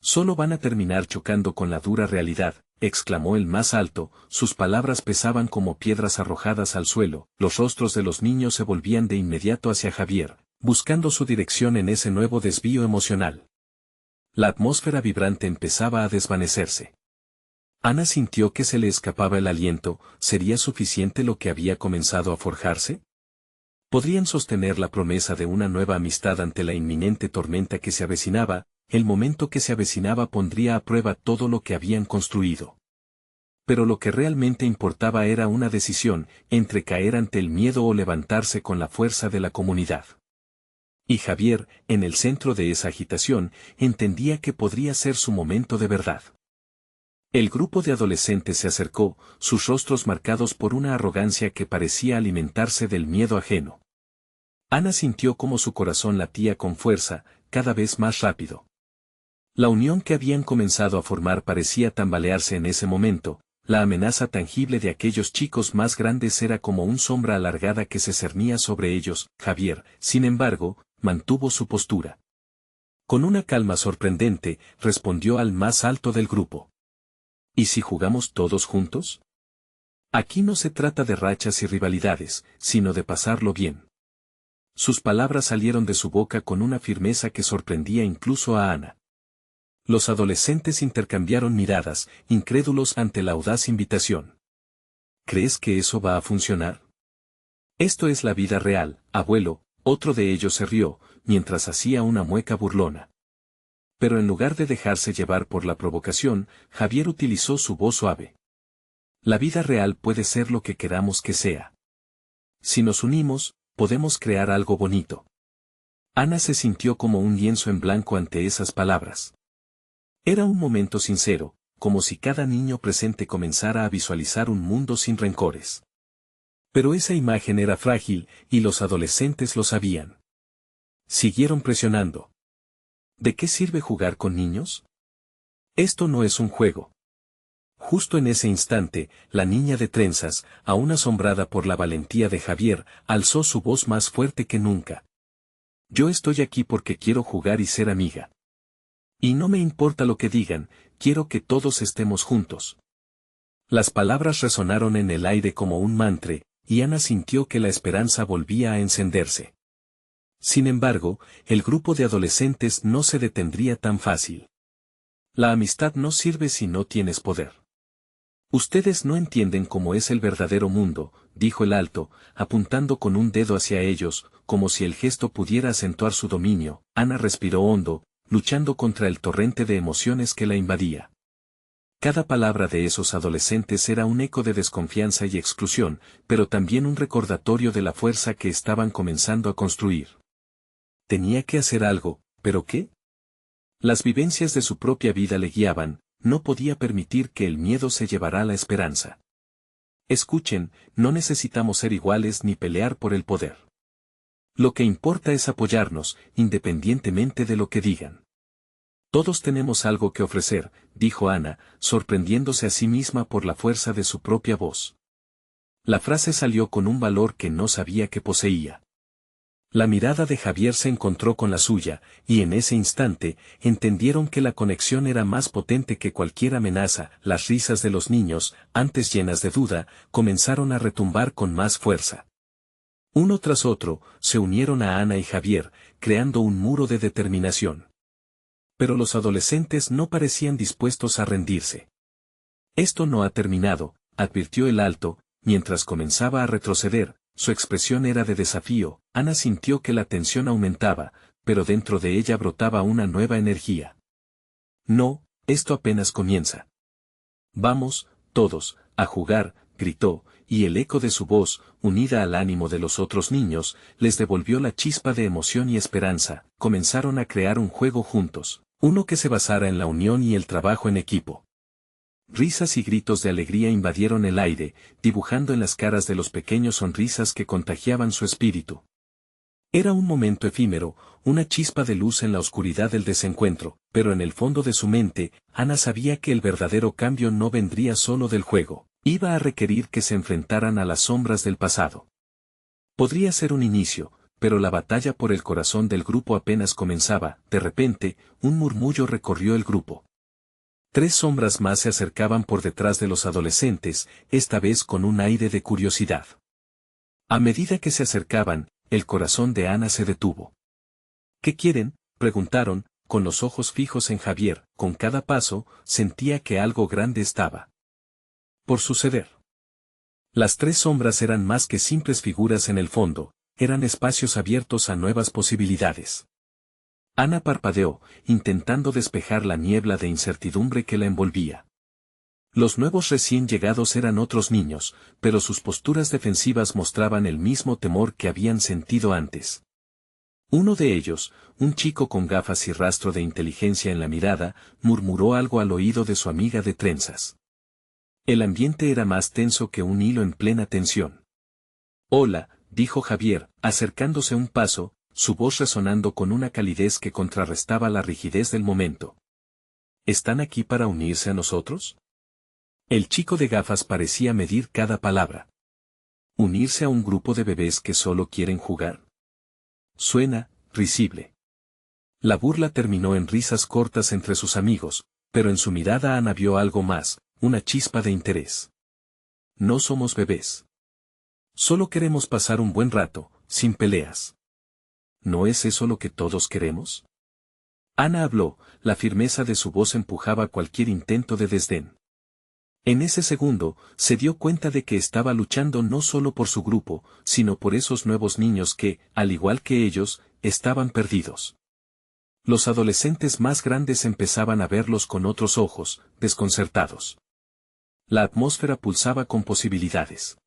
Speaker 1: Solo van a terminar chocando con la dura realidad, exclamó el más alto, sus palabras pesaban como piedras arrojadas al suelo. Los rostros de los niños se volvían de inmediato hacia Javier, buscando su dirección en ese nuevo desvío emocional. La atmósfera vibrante empezaba a desvanecerse. Ana sintió que se le escapaba el aliento. ¿Sería suficiente lo que había comenzado a forjarse? ¿Podrían sostener la promesa de una nueva amistad ante la inminente tormenta que se avecinaba? El momento que se avecinaba pondría a prueba todo lo que habían construido. Pero lo que realmente importaba era una decisión, entre caer ante el miedo o levantarse con la fuerza de la comunidad. Y Javier, en el centro de esa agitación, entendía que podría ser su momento de verdad. El grupo de adolescentes se acercó, sus rostros marcados por una arrogancia que parecía alimentarse del miedo ajeno. Ana sintió cómo su corazón latía con fuerza, cada vez más rápido. La unión que habían comenzado a formar parecía tambalearse en ese momento. La amenaza tangible de aquellos chicos más grandes era como una sombra alargada que se cernía sobre ellos. Javier, sin embargo, mantuvo su postura. Con una calma sorprendente, respondió al más alto del grupo. ¿Y si jugamos todos juntos? Aquí no se trata de rachas y rivalidades, sino de pasarlo bien. Sus palabras salieron de su boca con una firmeza que sorprendía incluso a Ana. Los adolescentes intercambiaron miradas, incrédulos ante la audaz invitación. ¿Crees que eso va a funcionar? Esto es la vida real, abuelo. Otro de ellos se rió, mientras hacía una mueca burlona. Pero en lugar de dejarse llevar por la provocación, Javier utilizó su voz suave. La vida real puede ser lo que queramos que sea. Si nos unimos, podemos crear algo bonito. Ana se sintió como un lienzo en blanco ante esas palabras. Era un momento sincero, como si cada niño presente comenzara a visualizar un mundo sin rencores. Pero esa imagen era frágil, y los adolescentes lo sabían. Siguieron presionando. ¿De qué sirve jugar con niños? Esto no es un juego. Justo en ese instante, la niña de trenzas, aún asombrada por la valentía de Javier, alzó su voz más fuerte que nunca. Yo estoy aquí porque quiero jugar y ser amiga. Y no me importa lo que digan, quiero que todos estemos juntos. Las palabras resonaron en el aire como un mantra, y Ana sintió que la esperanza volvía a encenderse. Sin embargo, el grupo de adolescentes no se detendría tan fácil. La amistad no sirve si no tienes poder. Ustedes no entienden cómo es el verdadero mundo, dijo el alto, apuntando con un dedo hacia ellos, como si el gesto pudiera acentuar su dominio. Ana respiró hondo, luchando contra el torrente de emociones que la invadía. Cada palabra de esos adolescentes era un eco de desconfianza y exclusión, pero también un recordatorio de la fuerza que estaban comenzando a construir. Tenía que hacer algo, ¿pero qué? Las vivencias de su propia vida le guiaban, no podía permitir que el miedo se llevara la esperanza. Escuchen, no necesitamos ser iguales ni pelear por el poder. Lo que importa es apoyarnos, independientemente de lo que digan. Todos tenemos algo que ofrecer, dijo Ana, sorprendiéndose a sí misma por la fuerza de su propia voz. La frase salió con un valor que no sabía que poseía. La mirada de Javier se encontró con la suya, y en ese instante, entendieron que la conexión era más potente que cualquier amenaza. Las risas de los niños, antes llenas de duda, comenzaron a retumbar con más fuerza. Uno tras otro, se unieron a Ana y Javier, creando un muro de determinación. Pero los adolescentes no parecían dispuestos a rendirse. Esto no ha terminado, advirtió el alto, mientras comenzaba a retroceder. Su expresión era de desafío. Ana sintió que la tensión aumentaba, pero dentro de ella brotaba una nueva energía. No, esto apenas comienza. Vamos, todos, a jugar, gritó, y el eco de su voz, unida al ánimo de los otros niños, les devolvió la chispa de emoción y esperanza. Comenzaron a crear un juego juntos, uno que se basara en la unión y el trabajo en equipo. Risas y gritos de alegría invadieron el aire, dibujando en las caras de los pequeños sonrisas que contagiaban su espíritu. Era un momento efímero, una chispa de luz en la oscuridad del desencuentro, pero en el fondo de su mente, Ana sabía que el verdadero cambio no vendría solo del juego, iba a requerir que se enfrentaran a las sombras del pasado. Podría ser un inicio, pero la batalla por el corazón del grupo apenas comenzaba. De repente, un murmullo recorrió el grupo. 3 sombras más se acercaban por detrás de los adolescentes, esta vez con un aire de curiosidad. A medida que se acercaban, el corazón de Ana se detuvo. ¿Qué quieren?, preguntaron, con los ojos fijos en Javier. Con cada paso, sentía que algo grande estaba por suceder. Las 3 sombras eran más que simples figuras en el fondo, eran espacios abiertos a nuevas posibilidades. Ana parpadeó, intentando despejar la niebla de incertidumbre que la envolvía. Los nuevos recién llegados eran otros niños, pero sus posturas defensivas mostraban el mismo temor que habían sentido antes. Uno de ellos, un chico con gafas y rastro de inteligencia en la mirada, murmuró algo al oído de su amiga de trenzas. El ambiente era más tenso que un hilo en plena tensión. Hola, dijo Javier, acercándose un paso, su voz resonando con una calidez que contrarrestaba la rigidez del momento. ¿Están aquí para unirse a nosotros? El chico de gafas parecía medir cada palabra. ¿Unirse a un grupo de bebés que solo quieren jugar? Suena risible. La burla terminó en risas cortas entre sus amigos, pero en su mirada Ana vio algo más, una chispa de interés. No somos bebés. Solo queremos pasar un buen rato, sin peleas. ¿No es eso lo que todos queremos? Ana habló, la firmeza de su voz empujaba cualquier intento de desdén. En ese segundo, se dio cuenta de que estaba luchando no solo por su grupo, sino por esos nuevos niños que, al igual que ellos, estaban perdidos. Los adolescentes más grandes empezaban a verlos con otros ojos, desconcertados. La atmósfera pulsaba con posibilidades.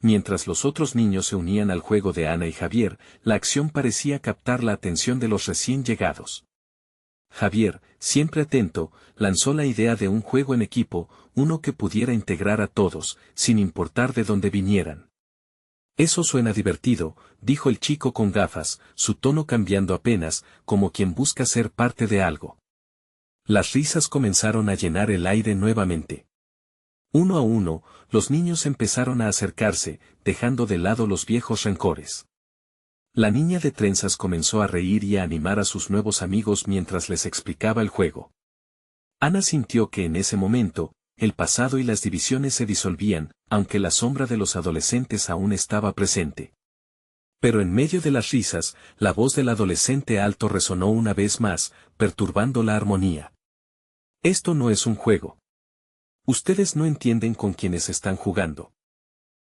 Speaker 1: Mientras los otros niños se unían al juego de Ana y Javier, la acción parecía captar la atención de los recién llegados. Javier, siempre atento, lanzó la idea de un juego en equipo, uno que pudiera integrar a todos, sin importar de dónde vinieran. Eso suena divertido, dijo el chico con gafas, su tono cambiando apenas, como quien busca ser parte de algo. Las risas comenzaron a llenar el aire nuevamente. Uno a uno, los niños empezaron a acercarse, dejando de lado los viejos rencores. La niña de trenzas comenzó a reír y a animar a sus nuevos amigos mientras les explicaba el juego. Ana sintió que en ese momento, el pasado y las divisiones se disolvían, aunque la sombra de los adolescentes aún estaba presente. Pero en medio de las risas, la voz del adolescente alto resonó una vez más, perturbando la armonía. Esto no es un juego. Ustedes no entienden con quiénes están jugando.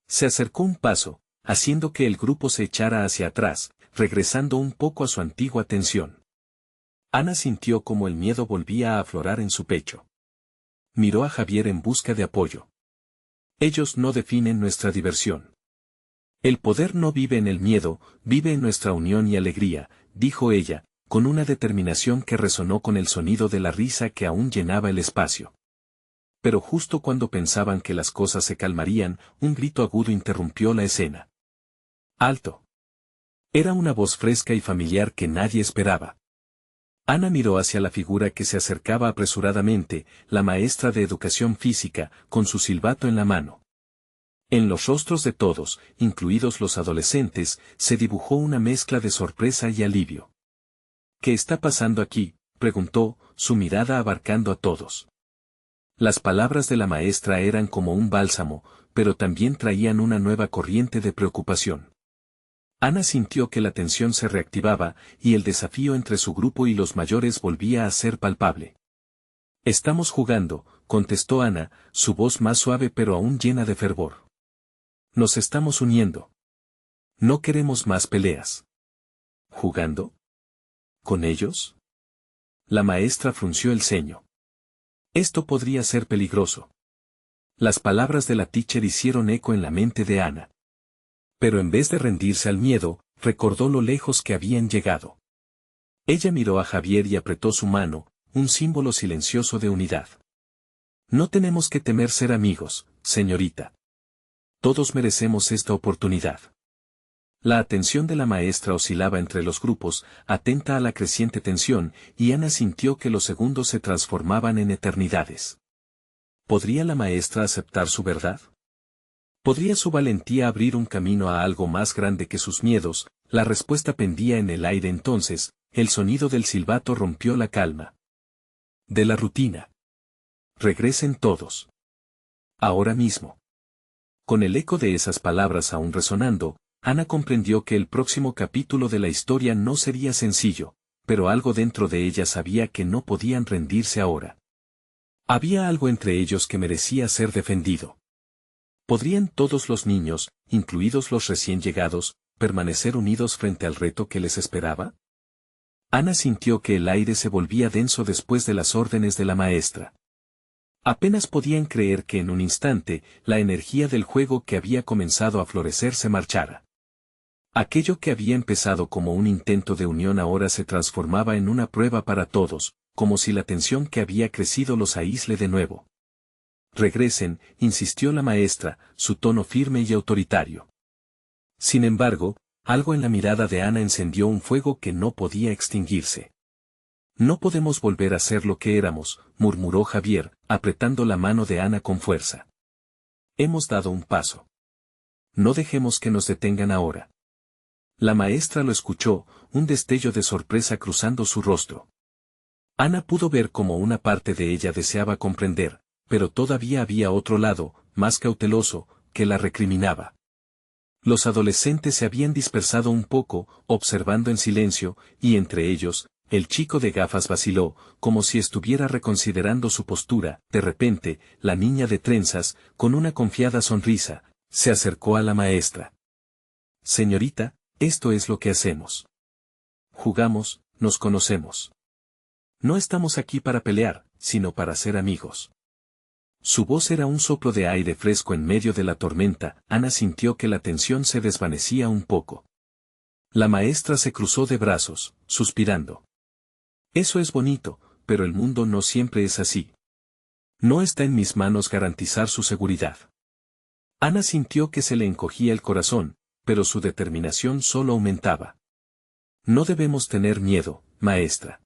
Speaker 1: Se acercó un paso, haciendo que el grupo se echara hacia atrás, regresando un poco a su antigua tensión. Ana sintió como el miedo volvía a aflorar en su pecho. Miró a Javier en busca de apoyo. Ellos no definen nuestra diversión. El poder no vive en el miedo, vive en nuestra unión y alegría, dijo ella, con una determinación que resonó con el sonido de la risa que aún llenaba el espacio. Pero justo cuando pensaban que las cosas se calmarían, un grito agudo interrumpió la escena. ¡Alto! Era una voz fresca y familiar que nadie esperaba. Ana miró hacia la figura que se acercaba apresuradamente, la maestra de educación física, con su silbato en la mano. En los rostros de todos, incluidos los adolescentes, se dibujó una mezcla de sorpresa y alivio. ¿Qué está pasando aquí?, preguntó, su mirada abarcando a todos. Las palabras de la maestra eran como un bálsamo, pero también traían una nueva corriente de preocupación. Ana sintió que la tensión se reactivaba, y el desafío entre su grupo y los mayores volvía a ser palpable. Estamos jugando, contestó Ana, su voz más suave pero aún llena de fervor. Nos estamos uniendo. No queremos más peleas. ¿Jugando? ¿Con ellos? La maestra frunció el ceño. Esto podría ser peligroso. Las palabras de la teacher hicieron eco en la mente de Ana. Pero en vez de rendirse al miedo, recordó lo lejos que habían llegado. Ella miró a Javier y apretó su mano, un símbolo silencioso de unidad. No tenemos que temer ser amigos, señorita. Todos merecemos esta oportunidad. La atención de la maestra oscilaba entre los grupos, atenta a la creciente tensión, y Ana sintió que los segundos se transformaban en eternidades. ¿Podría la maestra aceptar su verdad? ¿Podría su valentía abrir un camino a algo más grande que sus miedos? La respuesta pendía en el aire entonces, el sonido del silbato rompió la calma. De la rutina. Regresen todos. Ahora mismo. Con el eco de esas palabras aún resonando, Ana comprendió que el próximo capítulo de la historia no sería sencillo, pero algo dentro de ella sabía que no podían rendirse ahora. Había algo entre ellos que merecía ser defendido. ¿Podrían todos los niños, incluidos los recién llegados, permanecer unidos frente al reto que les esperaba? Ana sintió que el aire se volvía denso después de las órdenes de la maestra. Apenas podían creer que en un instante, la energía del juego que había comenzado a florecer se marchara. Aquello que había empezado como un intento de unión ahora se transformaba en una prueba para todos, como si la tensión que había crecido los aísle de nuevo. Regresen, insistió la maestra, su tono firme y autoritario. Sin embargo, algo en la mirada de Ana encendió un fuego que no podía extinguirse. No podemos volver a ser lo que éramos, murmuró Javier, apretando la mano de Ana con fuerza. Hemos dado un paso. No dejemos que nos detengan ahora. La maestra lo escuchó, un destello de sorpresa cruzando su rostro. Ana pudo ver cómo una parte de ella deseaba comprender, pero todavía había otro lado, más cauteloso, que la recriminaba. Los adolescentes se habían dispersado un poco, observando en silencio, y entre ellos, el chico de gafas vaciló, como si estuviera reconsiderando su postura. De repente, la niña de trenzas, con una confiada sonrisa, se acercó a la maestra. Señorita, esto es lo que hacemos. Jugamos, nos conocemos. No estamos aquí para pelear, sino para ser amigos. Su voz era un soplo de aire fresco en medio de la tormenta. Ana sintió que la tensión se desvanecía un poco. La maestra se cruzó de brazos, suspirando. Eso es bonito, pero el mundo no siempre es así. No está en mis manos garantizar su seguridad. Ana sintió que se le encogía el corazón, pero su determinación solo aumentaba. No debemos tener miedo, maestra.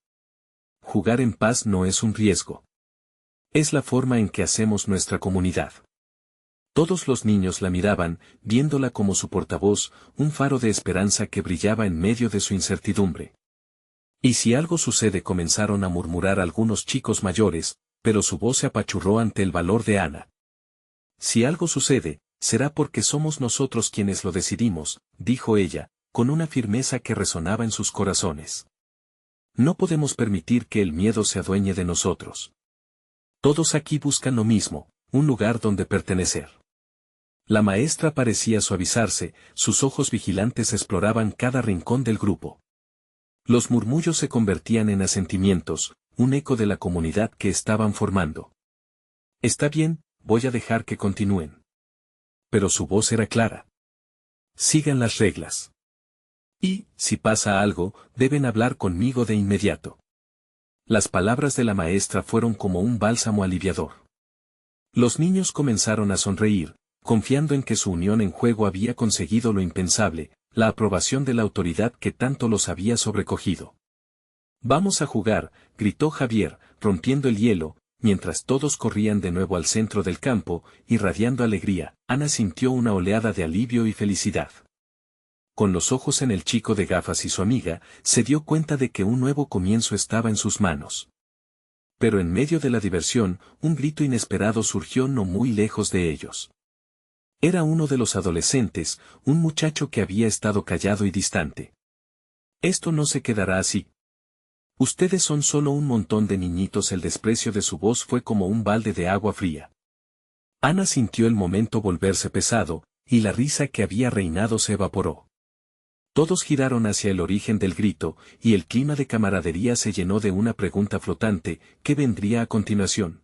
Speaker 1: Jugar en paz no es un riesgo. Es la forma en que hacemos nuestra comunidad. Todos los niños la miraban, viéndola como su portavoz, un faro de esperanza que brillaba en medio de su incertidumbre. Y si algo sucede, comenzaron a murmurar algunos chicos mayores, pero su voz se apachurró ante el valor de Ana. Si algo sucede, será porque somos nosotros quienes lo decidimos, dijo ella, con una firmeza que resonaba en sus corazones. No podemos permitir que el miedo se adueñe de nosotros. Todos aquí buscan lo mismo, un lugar donde pertenecer. La maestra parecía suavizarse, sus ojos vigilantes exploraban cada rincón del grupo. Los murmullos se convertían en asentimientos, un eco de la comunidad que estaban formando. Está bien, voy a dejar que continúen. Pero su voz era clara. Sigan las reglas. Y, si pasa algo, deben hablar conmigo de inmediato. Las palabras de la maestra fueron como un bálsamo aliviador. Los niños comenzaron a sonreír, confiando en que su unión en juego había conseguido lo impensable, la aprobación de la autoridad que tanto los había sobrecogido. Vamos a jugar, gritó Javier, rompiendo el hielo, mientras todos corrían de nuevo al centro del campo, irradiando alegría. Ana sintió una oleada de alivio y felicidad. Con los ojos en el chico de gafas y su amiga, se dio cuenta de que un nuevo comienzo estaba en sus manos. Pero en medio de la diversión, un grito inesperado surgió no muy lejos de ellos. Era uno de los adolescentes, un muchacho que había estado callado y distante. Esto no se quedará así. Ustedes son solo un montón de niñitos. El desprecio de su voz fue como un balde de agua fría. Ana sintió el momento volverse pesado, y la risa que había reinado se evaporó. Todos giraron hacia el origen del grito, y el clima de camaradería se llenó de una pregunta flotante: ¿qué vendría a continuación?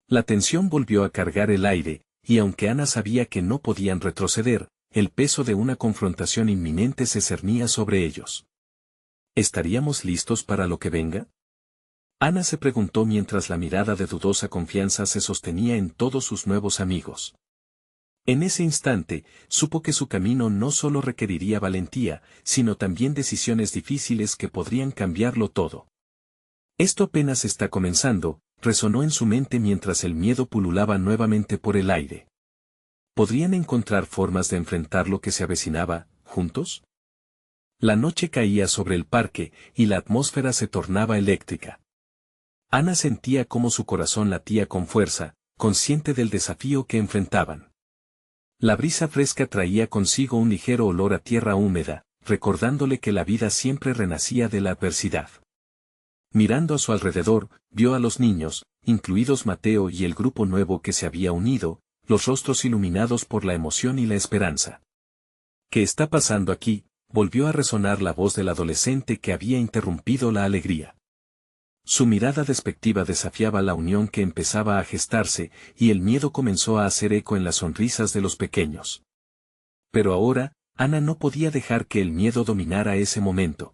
Speaker 1: La tensión volvió a cargar el aire, y aunque Ana sabía que no podían retroceder, el peso de una confrontación inminente se cernía sobre ellos. ¿Estaríamos listos para lo que venga? Ana se preguntó mientras la mirada de dudosa confianza se sostenía en todos sus nuevos amigos. En ese instante, supo que su camino no solo requeriría valentía, sino también decisiones difíciles que podrían cambiarlo todo. Esto apenas está comenzando, resonó en su mente mientras el miedo pululaba nuevamente por el aire. ¿Podrían encontrar formas de enfrentar lo que se avecinaba, juntos? La noche caía sobre el parque, y la atmósfera se tornaba eléctrica. Ana sentía cómo su corazón latía con fuerza, consciente del desafío que enfrentaban. La brisa fresca traía consigo un ligero olor a tierra húmeda, recordándole que la vida siempre renacía de la adversidad. Mirando a su alrededor, vio a los niños, incluidos Mateo y el grupo nuevo que se había unido, los rostros iluminados por la emoción y la esperanza. ¿Qué está pasando aquí?, volvió a resonar la voz del adolescente que había interrumpido la alegría. Su mirada despectiva desafiaba la unión que empezaba a gestarse, y el miedo comenzó a hacer eco en las sonrisas de los pequeños. Pero ahora, Ana no podía dejar que el miedo dominara ese momento.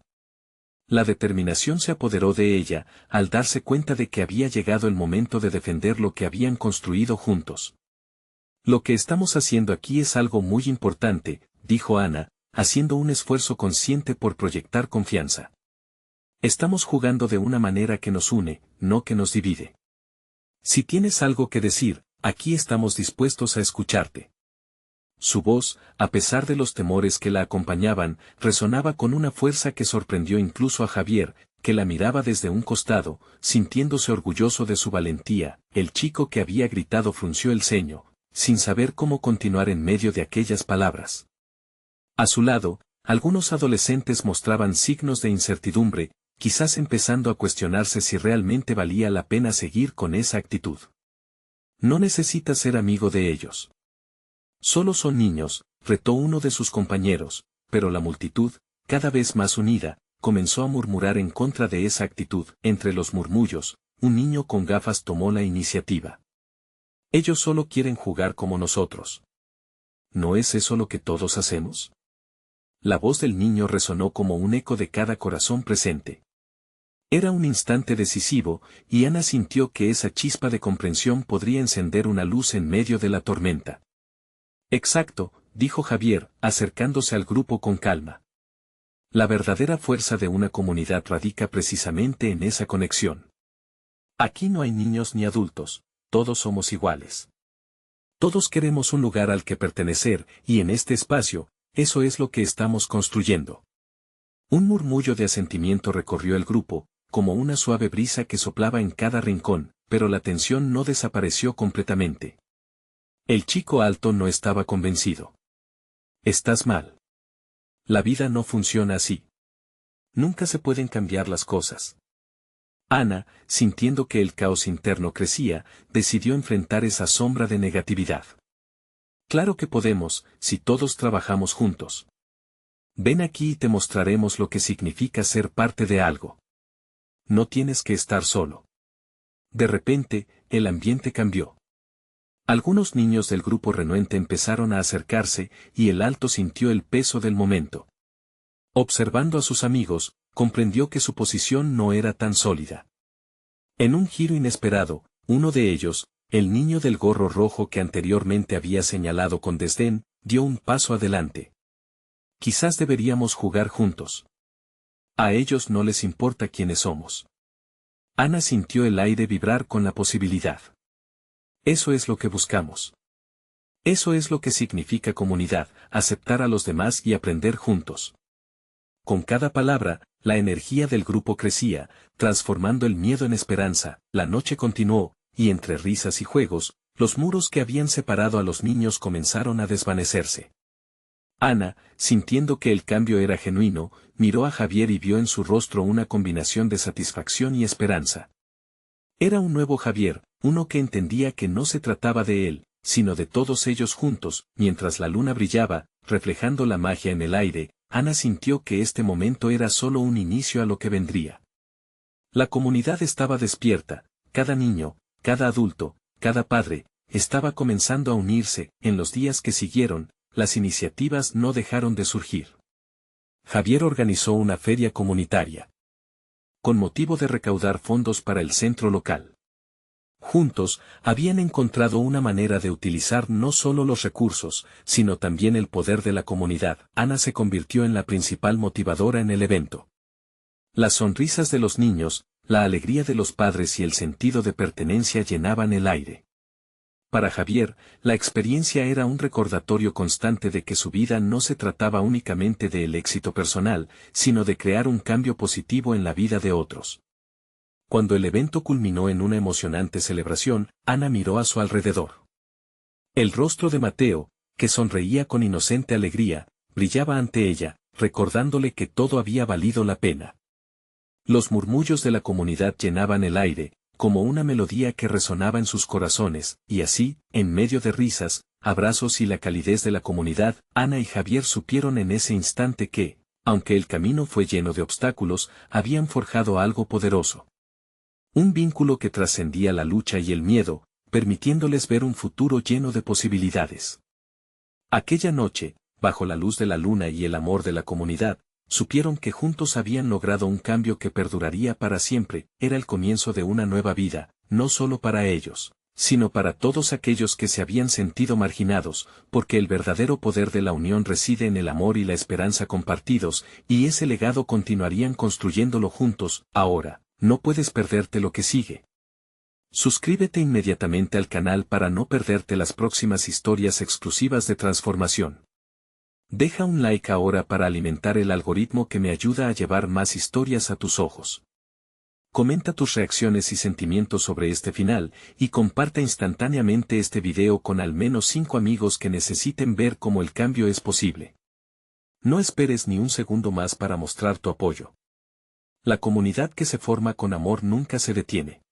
Speaker 1: La determinación se apoderó de ella, al darse cuenta de que había llegado el momento de defender lo que habían construido juntos. Lo que estamos haciendo aquí es algo muy importante, dijo Ana, haciendo un esfuerzo consciente por proyectar confianza. Estamos jugando de una manera que nos une, no que nos divide. Si tienes algo que decir, aquí estamos dispuestos a escucharte. Su voz, a pesar de los temores que la acompañaban, resonaba con una fuerza que sorprendió incluso a Javier, que la miraba desde un costado, sintiéndose orgulloso de su valentía. El chico que había gritado frunció el ceño, sin saber cómo continuar en medio de aquellas palabras. A su lado, algunos adolescentes mostraban signos de incertidumbre, quizás empezando a cuestionarse si realmente valía la pena seguir con esa actitud. No necesitas ser amigo de ellos. Solo son niños, retó uno de sus compañeros, pero la multitud, cada vez más unida, comenzó a murmurar en contra de esa actitud. Entre los murmullos, un niño con gafas tomó la iniciativa. Ellos solo quieren jugar como nosotros. ¿No es eso lo que todos hacemos? La voz del niño resonó como un eco de cada corazón presente. Era un instante decisivo, y Ana sintió que esa chispa de comprensión podría encender una luz en medio de la tormenta. Exacto, dijo Javier, acercándose al grupo con calma. La verdadera fuerza de una comunidad radica precisamente en esa conexión. Aquí no hay niños ni adultos, todos somos iguales. Todos queremos un lugar al que pertenecer, y en este espacio, eso es lo que estamos construyendo. Un murmullo de asentimiento recorrió el grupo, como una suave brisa que soplaba en cada rincón, pero la tensión no desapareció completamente. El chico alto no estaba convencido. Estás mal. La vida no funciona así. Nunca se pueden cambiar las cosas. Ana, sintiendo que el caos interno crecía, decidió enfrentar esa sombra de negatividad. Claro que podemos, si todos trabajamos juntos. Ven aquí y te mostraremos lo que significa ser parte de algo. No tienes que estar solo. De repente, el ambiente cambió. Algunos niños del grupo renuente empezaron a acercarse, y el alto sintió el peso del momento. Observando a sus amigos, comprendió que su posición no era tan sólida. En un giro inesperado, uno de ellos, el niño del gorro rojo que anteriormente había señalado con desdén, dio un paso adelante. Quizás deberíamos jugar juntos. A ellos no les importa quiénes somos. Ana sintió el aire vibrar con la posibilidad. Eso es lo que buscamos. Eso es lo que significa comunidad, aceptar a los demás y aprender juntos. Con cada palabra, la energía del grupo crecía, transformando el miedo en esperanza. La noche continuó, y entre risas y juegos, los muros que habían separado a los niños comenzaron a desvanecerse. Ana, sintiendo que el cambio era genuino, miró a Javier y vio en su rostro una combinación de satisfacción y esperanza. Era un nuevo Javier, uno que entendía que no se trataba de él, sino de todos ellos juntos. Mientras la luna brillaba, reflejando la magia en el aire, Ana sintió que este momento era solo un inicio a lo que vendría. La comunidad estaba despierta, cada niño, cada adulto, cada padre, estaba comenzando a unirse. En los días que siguieron, las iniciativas no dejaron de surgir. Javier organizó una feria comunitaria, con motivo de recaudar fondos para el centro local. Juntos, habían encontrado una manera de utilizar no solo los recursos, sino también el poder de la comunidad. Ana se convirtió en la principal motivadora en el evento. Las sonrisas de los niños, la alegría de los padres y el sentido de pertenencia llenaban el aire. Para Javier, la experiencia era un recordatorio constante de que su vida no se trataba únicamente del éxito personal, sino de crear un cambio positivo en la vida de otros. Cuando el evento culminó en una emocionante celebración, Ana miró a su alrededor. El rostro de Mateo, que sonreía con inocente alegría, brillaba ante ella, recordándole que todo había valido la pena. Los murmullos de la comunidad llenaban el aire, como una melodía que resonaba en sus corazones, y así, en medio de risas, abrazos y la calidez de la comunidad, Ana y Javier supieron en ese instante que, aunque el camino fue lleno de obstáculos, habían forjado algo poderoso. Un vínculo que trascendía la lucha y el miedo, permitiéndoles ver un futuro lleno de posibilidades. Aquella noche, bajo la luz de la luna y el amor de la comunidad, supieron que juntos habían logrado un cambio que perduraría para siempre. Era el comienzo de una nueva vida, no solo para ellos, sino para todos aquellos que se habían sentido marginados, porque el verdadero poder de la unión reside en el amor y la esperanza compartidos, y ese legado continuarían construyéndolo juntos. Ahora, no puedes perderte lo que sigue. Suscríbete inmediatamente al canal para no perderte las próximas historias exclusivas de transformación. Deja un like ahora para alimentar el algoritmo que me ayuda a llevar más historias a tus ojos. Comenta tus reacciones y sentimientos sobre este final, y comparte instantáneamente este video con al menos 5 amigos que necesiten ver cómo el cambio es posible. No esperes ni un segundo más para mostrar tu apoyo. La comunidad que se forma con amor nunca se detiene.